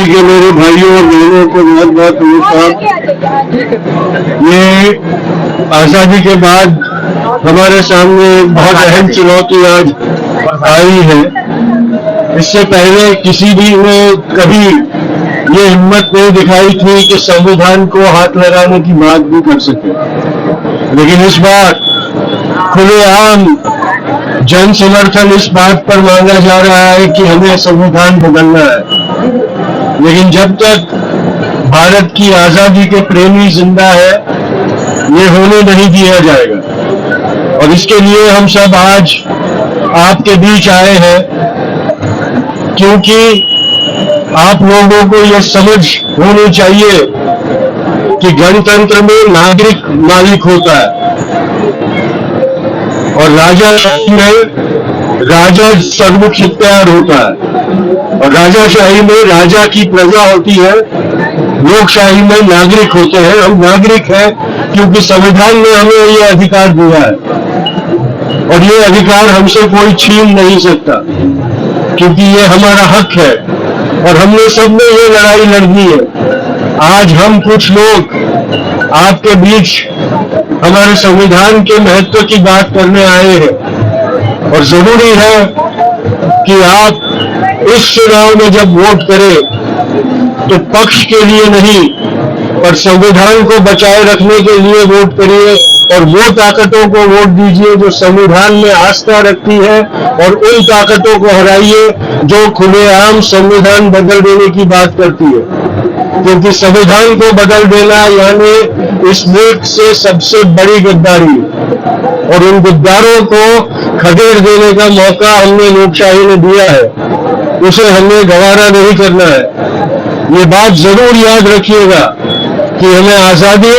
काशी के मेरे भाइयों और बहनों को बहुत बहुत नमस्कार। ये आजादी के बाद हमारे सामने बहुत अहम चुनौती आज आई है। इससे पहले किसी भी ने कभी ये हिम्मत नहीं दिखाई थी कि संविधान को हाथ लगाने की बात भी कर सके, लेकिन इस बार खुलेआम जन समर्थन इस बात पर मांगा जा रहा है कि हमें संविधान बदलना है। लेकिन जब तक भारत की आजादी के प्रेमी जिंदा है, ये होने नहीं दिया जाएगा। और इसके लिए हम सब आज आपके बीच आए हैं, क्योंकि आप लोगों को यह समझ होनी चाहिए कि गणतंत्र में नागरिक मालिक होता है और राजाशाही में राजा सर्वोच्च इख्तियार होता है। और राजाशाही में राजा की प्रजा होती है, लोकशाही में नागरिक होते हैं। हम नागरिक हैं क्योंकि संविधान ने हमें ये अधिकार दिया है और ये अधिकार हमसे कोई छीन नहीं सकता, क्योंकि ये हमारा हक है और हमने सबने ये लड़ाई लड़नी है। आज हम कुछ लोग आपके बीच हमारे संविधान के महत्व की बात करने आए हैं और जरूरी है कि आप इस चुनाव में जब वोट करें तो पक्ष के लिए नहीं, पर संविधान को बचाए रखने के लिए वोट करिए और वो ताकतों को वोट दीजिए जो संविधान में आस्था रखती है, और उन ताकतों को हराइए जो खुलेआम संविधान बदल देने की बात करती है। क्योंकि संविधान को बदल देना यानी इस मुल्क से सबसे बड़ी गद्दारी, और उन गद्दारों को खदेड़ देने का मौका हमने लोकशाही ने दिया है, उसे हमें गवारा नहीं करना है। ये बात जरूर याद रखिएगा कि हमें आजादी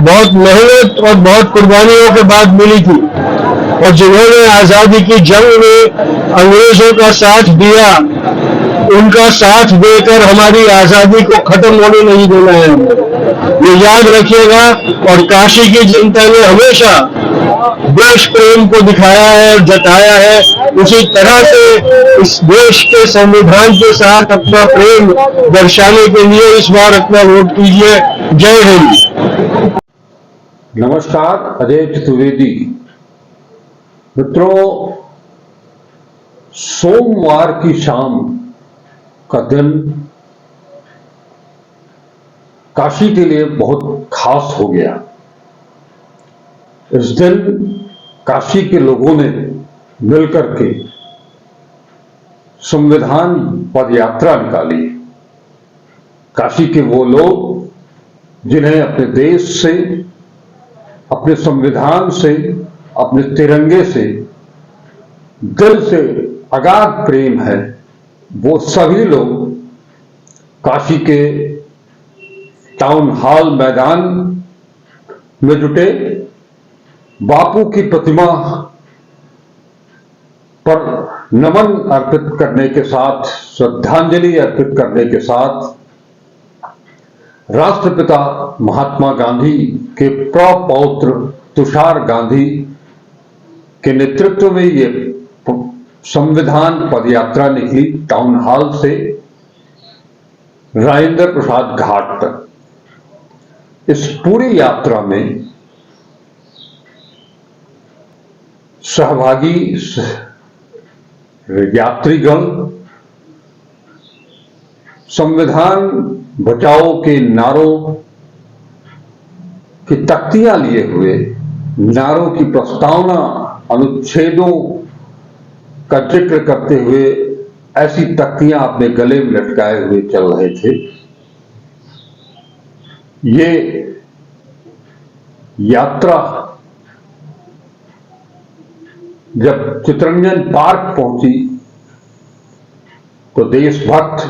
बहुत मेहनत और बहुत कुर्बानियों के बाद मिली थी, और जिन्होंने आजादी की जंग में अंग्रेजों का साथ दिया, उनका साथ देकर हमारी आजादी को खत्म होने नहीं देना है हमें। ये याद रखिएगा। और काशी की जनता ने हमेशा देश प्रेम को दिखाया है और जताया है, उसी तरह से इस देश के संविधान के साथ अपना प्रेम दर्शाने के लिए इस बार अपना वोट कीजिए। जय हिंद। नमस्कार, अजय चतुर्वेदी। मित्रों, सोमवार की शाम का दिन काशी के लिए बहुत खास हो गया। इस दिन काशी के लोगों ने मिलकर के संविधान पदयात्रा निकाली। काशी के वो लोग जिन्हें अपने देश से, अपने संविधान से, अपने तिरंगे से दिल से अगाध प्रेम है, वो सभी लोग काशी के टाउन हॉल मैदान में जुटे। बापू की प्रतिमा पर नमन अर्पित करने के साथ, श्रद्धांजलि अर्पित करने के साथ राष्ट्रपिता महात्मा गांधी के प्रपौत्र तुषार गांधी के नेतृत्व में ये संविधान पदयात्रा निकली टाउन हॉल से राजेंद्र प्रसाद घाट तक। इस पूरी यात्रा में सहभागी यात्रीगण संविधान बचाओ के नारों की तख्तियां लिए हुए, नारों की प्रस्तावना, अनुच्छेदों का जिक्र करते हुए ऐसी तख्तियां अपने गले में लटकाए हुए चल रहे थे। ये यात्रा जब चित्तरंजन पार्क पहुंची तो देशभक्त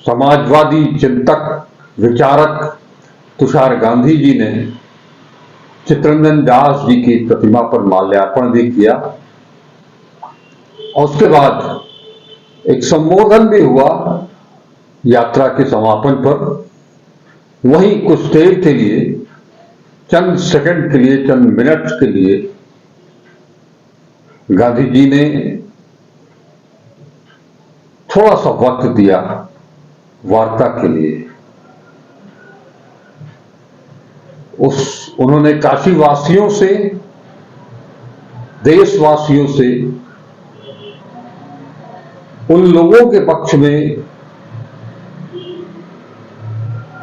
समाजवादी चिंतक विचारक तुषार गांधी जी ने चित्तरंजन दास जी की प्रतिमा पर माल्यार्पण भी किया और उसके बाद एक संबोधन भी हुआ यात्रा के समापन पर। वहीं कुछ देर के लिए, चंद सेकंड के लिए, चंद मिनट के लिए गांधी जी ने थोड़ा सा वक्त दिया वार्ता के लिए। उन्होंने काशीवासियों से, देशवासियों से उन लोगों के पक्ष में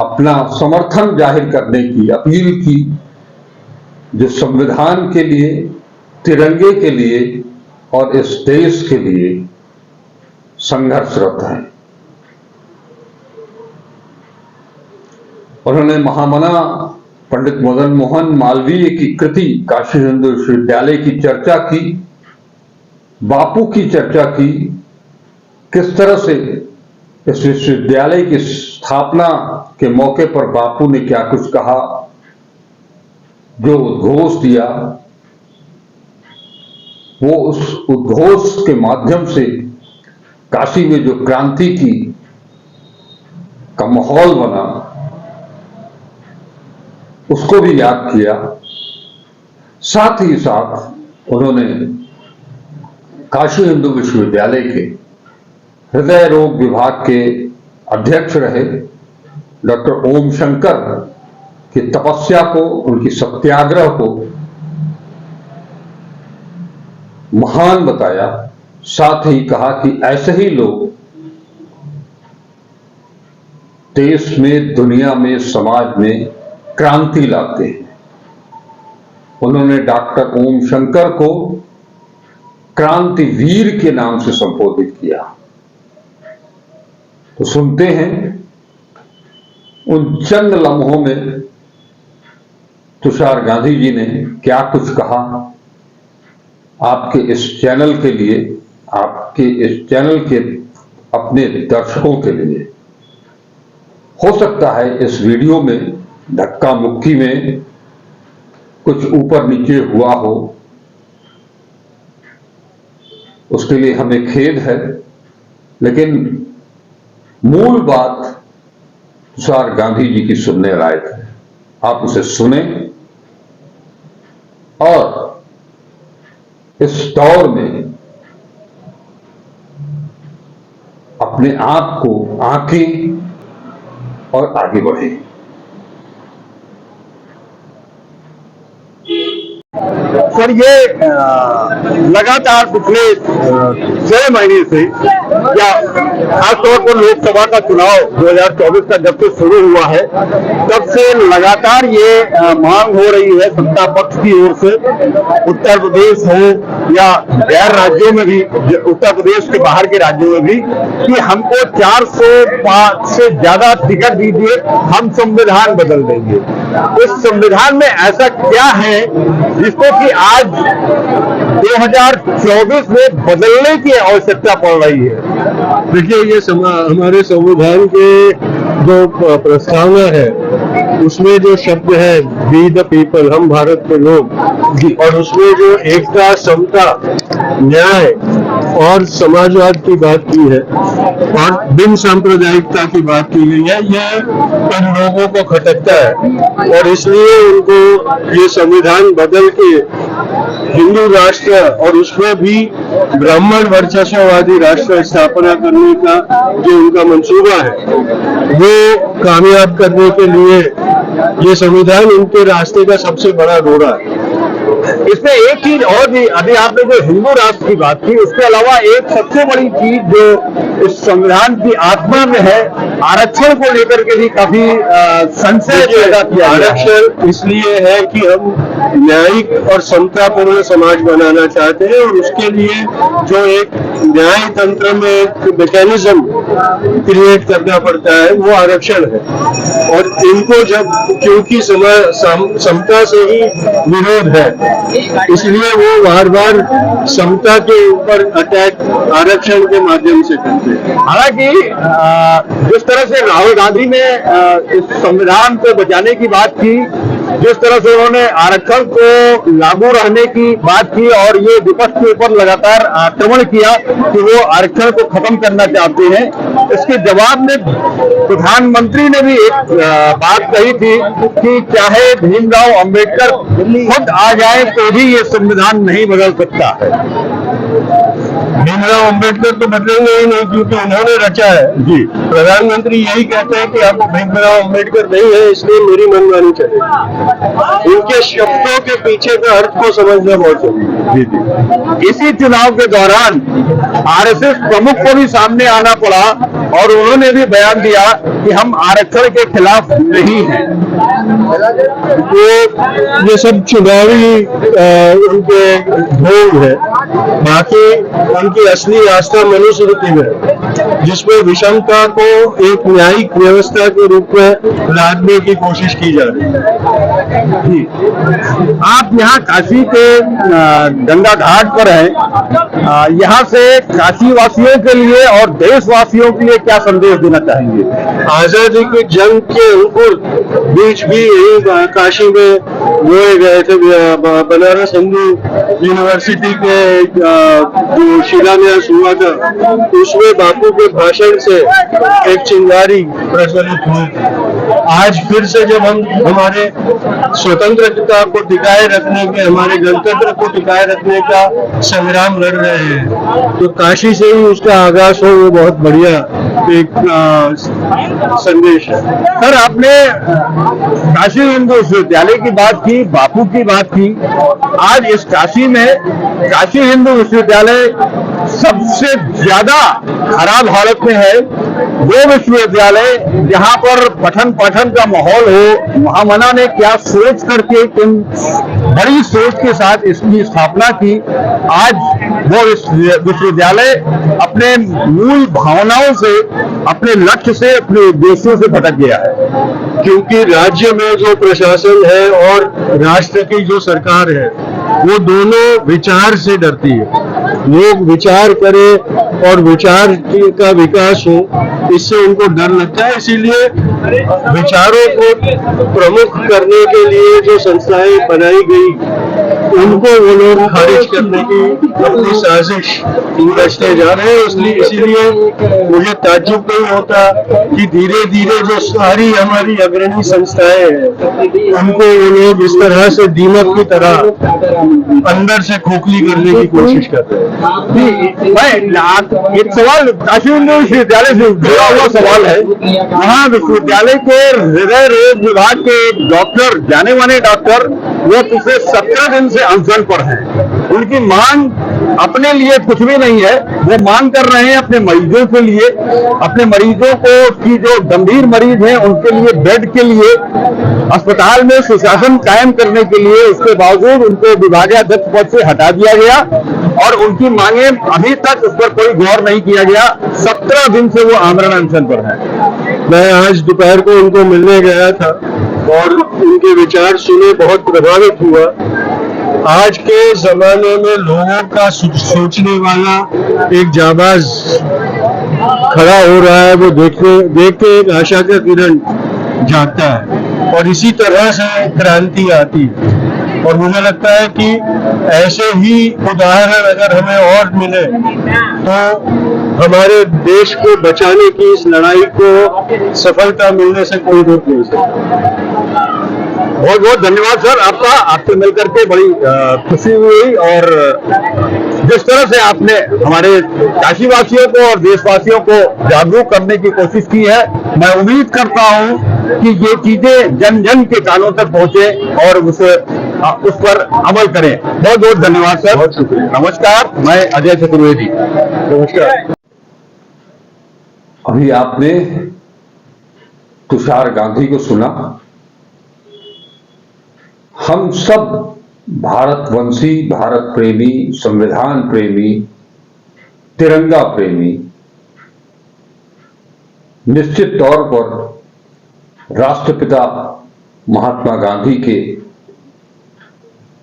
अपना समर्थन जाहिर करने की अपील की जो संविधान के लिए, तिरंगे के लिए और इस देश के लिए संघर्षरत हैं। उन्होंने महामना पंडित मदन मोहन मालवीय की कृति काशी हिंदू विश्वविद्यालय की चर्चा की, बापू की चर्चा की, किस तरह से इस विश्वविद्यालय की स्थापना के मौके पर बापू ने क्या कुछ कहा, जो उद्घोष दिया, वो उस उद्घोष के माध्यम से काशी में जो क्रांति का माहौल बना उसको भी याद किया। साथ ही साथ उन्होंने काशी हिंदू विश्वविद्यालय के हृदय रोग विभाग के अध्यक्ष रहे डॉक्टर ओम शंकर की तपस्या को, उनकी सत्याग्रह को महान बताया। साथ ही कहा कि ऐसे ही लोग देश में, दुनिया में, समाज में क्रांति लाते हैं। उन्होंने डॉक्टर ओम शंकर को क्रांतिवीर के नाम से संबोधित किया। तो सुनते हैं उन चंद लम्हों में तुषार गांधी जी ने क्या कुछ कहा आपके इस चैनल के लिए, आपके इस चैनल के अपने दर्शकों के लिए। हो सकता है इस वीडियो में धक्का मुक्की में कुछ ऊपर नीचे हुआ हो, उसके लिए हमें खेद है, लेकिन मूल बात तुषार गांधी जी की सुनने लायक है। आप उसे सुने और इस दौर में अपने आप को आंकें और आगे बढ़ें। सर, ये लगातार पिछले 6 महीने से या खासतौर पर लोकसभा का चुनाव 2024 का जब से शुरू हुआ है तब से लगातार ये मांग हो रही है सत्ता पक्ष की ओर से, उत्तर प्रदेश हो या गैर राज्यों में भी, उत्तर प्रदेश के बाहर के राज्यों में भी, कि हमको 405 से ज्यादा टिकट दीजिए, हम संविधान बदल देंगे। इस संविधान में ऐसा क्या है जिसको कि आज 2024 में बदलने की आवश्यकता पड़ रही है? देखिए, ये हमारे संविधान के जो प्रस्तावना है उसमें जो शब्द है वी द पीपल, हम भारत के लोग, और उसमें जो एकता, समता, न्याय और समाजवाद की बात की है और बिन सांप्रदायिकता की बात की गई है, यह इन लोगों को खटकता है और इसलिए उनको ये संविधान बदल के हिंदू राष्ट्र और उसमें भी ब्राह्मण वर्चस्ववादी राष्ट्र स्थापना करने का जो उनका मंसूबा है वो कामयाब करने के लिए ये संविधान उनके रास्ते का सबसे बड़ा रोड़ा है। इसमें एक चीज और भी, अभी आपने जो हिंदू राष्ट्र की बात की, उसके अलावा एक सबसे बड़ी चीज जो इस संविधान की आत्मा में है, आरक्षण को लेकर के भी काफी संशय पैदा किया। आरक्षण इसलिए है कि हम न्यायिक और समतापूर्ण समाज बनाना चाहते हैं और उसके लिए जो एक न्याय तंत्र में एक मैकेनिज्म क्रिएट करना पड़ता है वो आरक्षण है। और इनको जब, क्योंकि समता से ही विरोध है, इसलिए वो बार बार समता के ऊपर अटैक आरक्षण के माध्यम से करते हैं। हालांकि जिस तरह से राहुल गांधी ने इस संविधान को बचाने की बात की, जिस तरह से उन्होंने आरक्षण को लागू रहने की बात की और ये विपक्ष के ऊपर लगातार आक्रमण किया कि वो आरक्षण को खत्म करना चाहते हैं, इसके जवाब में प्रधानमंत्री ने भी एक बात कही थी कि चाहे भीमराव अंबेडकर खुद आ जाए तो भी ये संविधान नहीं बदल सकता है। भीमराव अंबेडकर तो बदलेंगे ही नहीं, क्योंकि उन्होंने रचा है। जी। प्रधानमंत्री यही कहते हैं कि अब भीमराव अंबेडकर नहीं है, इसलिए मेरी मनमानी चलेगी। उनके शब्दों के पीछे का अर्थ को समझना बहुत जरूरी है। जी। इसी चुनाव के दौरान आरएसएस प्रमुख को भी सामने आना पड़ा और उन्होंने भी बयान दिया कि हम आरक्षण के खिलाफ नहीं हैं। ये सब चुनावी उनके ढोंग है। बाकी उनकी असली आस्था मनुस्मृति में, जिसमें विषमता को एक न्यायिक व्यवस्था के रूप में लादने की कोशिश की जा रही है। जी। आप यहाँ काशी के गंगा घाट पर हैं, यहाँ से काशी वासियों के लिए और देशवासियों के लिए क्या संदेश देना चाहेंगे? आजादी की जंग के अंकुर बीच भी यही काशी में बोए गए थे। बनारस हिंदू यूनिवर्सिटी के जो शिलान्यास हुआ था, उसमें बापू के भाषण से एक चिंगारी प्रज्वलित हुई। आज फिर से जब हम हमारे स्वतंत्रता को टिकाए रखने के, हमारे गणतंत्र को टिकाए रखने का संग्राम लड़ रहे हैं, तो काशी से ही उसका आगाज हो, वो बहुत बढ़िया एक संदेश है। सर, आपने काशी हिंदू विश्वविद्यालय की बात की, बापू की बात की। आज इस काशी में काशी हिंदू विश्वविद्यालय सबसे ज्यादा खराब हालत में है। वो विश्वविद्यालय जहां पर पठन पाठन का माहौल हो, महामना ने क्या सोच करके, किन बड़ी सोच के साथ इसकी स्थापना की। आज वो विश्वविद्यालय अपने मूल भावनाओं से, अपने लक्ष्य से, अपने उद्देश्यों से भटक गया है। क्योंकि राज्य में जो प्रशासन है और राष्ट्र की जो सरकार है, वो दोनों विचार से डरती है। लोग विचार करें और विचार का विकास हो, इससे उनको डर लगता है। इसीलिए विचारों को प्रमुख करने के लिए जो संस्थाएं बनाई गई, उनको वो लोग खारिज करने की अपनी साजिश रचने जा रहे हैं। इसीलिए मुझे ताज्जुब नहीं होता कि धीरे धीरे जो सारी हमारी अग्रणी संस्थाएं हैं, उनको वो लोग इस तरह से दीमक की तरह अंदर से खोखली करने की कोशिश कर रहे हैं। एक सवाल काशी हिंदू विश्वविद्यालय से जुड़ा हुआ सवाल है। वहाँ विश्वविद्यालय के हृदय रोग विभाग के डॉक्टर, जाने माने डॉक्टर, वो पिछले 17 दिन से अनशन पर हैं। उनकी मांग अपने लिए कुछ भी नहीं है, वो मांग कर रहे हैं अपने मरीजों के लिए, अपने मरीजों को की जो गंभीर मरीज हैं उनके लिए बेड के लिए, अस्पताल में सुशासन कायम करने के लिए। उसके बावजूद उनको विभागाध्यक्ष पद से हटा दिया गया और उनकी मांगे अभी तक उस पर कोई गौर नहीं किया गया। 17 दिन से वो आमरण अनशन पर है। मैं आज दोपहर को उनको मिलने गया था और उनके विचार सुने, बहुत प्रभावित हुआ। आज के जमाने में लोगों का सोचने वाला एक जाबाज खड़ा हो रहा है, वो देख के एक आशा का किरण जागता है और इसी तरह से क्रांति आती है। और मुझे लगता है कि ऐसे ही उदाहरण अगर हमें और मिले तो हमारे देश को बचाने की इस लड़ाई को सफलता मिलने से कोई रोक नहीं सकता। बहुत बहुत धन्यवाद सर आपका। आपसे मिलकर के बड़ी खुशी हुई और जिस तरह से आपने हमारे काशीवासियों को और देशवासियों को जागरूक करने की कोशिश की है, मैं उम्मीद करता हूं कि ये चीजें जन जन के कानों तक पहुंचे और उस पर अमल करें। बहुत बहुत धन्यवाद सर। बहुत शुक्रिया। नमस्कार, मैं अजय चतुर्वेदी। नमस्कार। अभी आपने तुषार गांधी को सुना। हम सब भारतवंशी, भारत प्रेमी, संविधान प्रेमी, तिरंगा प्रेमी निश्चित तौर पर राष्ट्रपिता महात्मा गांधी के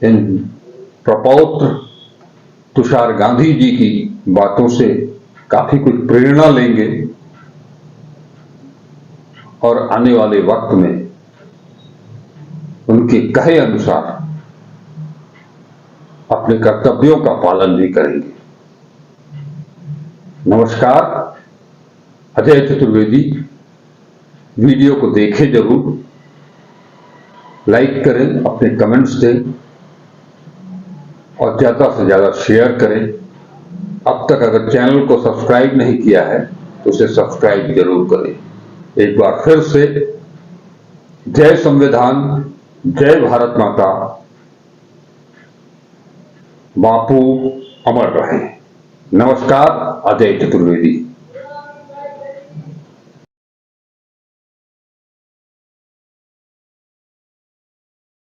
इन प्रपौत्र तुषार गांधी जी की बातों से काफी कुछ प्रेरणा लेंगे और आने वाले वक्त में उनके कहे अनुसार अपने कर्तव्यों का पालन भी करेंगे। नमस्कार, अजय चतुर्वेदी। वीडियो को देखें जरूर, लाइक करें, अपने कमेंट्स दें और ज्यादा से ज्यादा शेयर करें। अब तक अगर चैनल को सब्सक्राइब नहीं किया है तो उसे सब्सक्राइब जरूर करें। एक बार फिर से जय संविधान, जय भारत माता, बापू अमर रहे। नमस्कार, अजय चतुर्वेदी।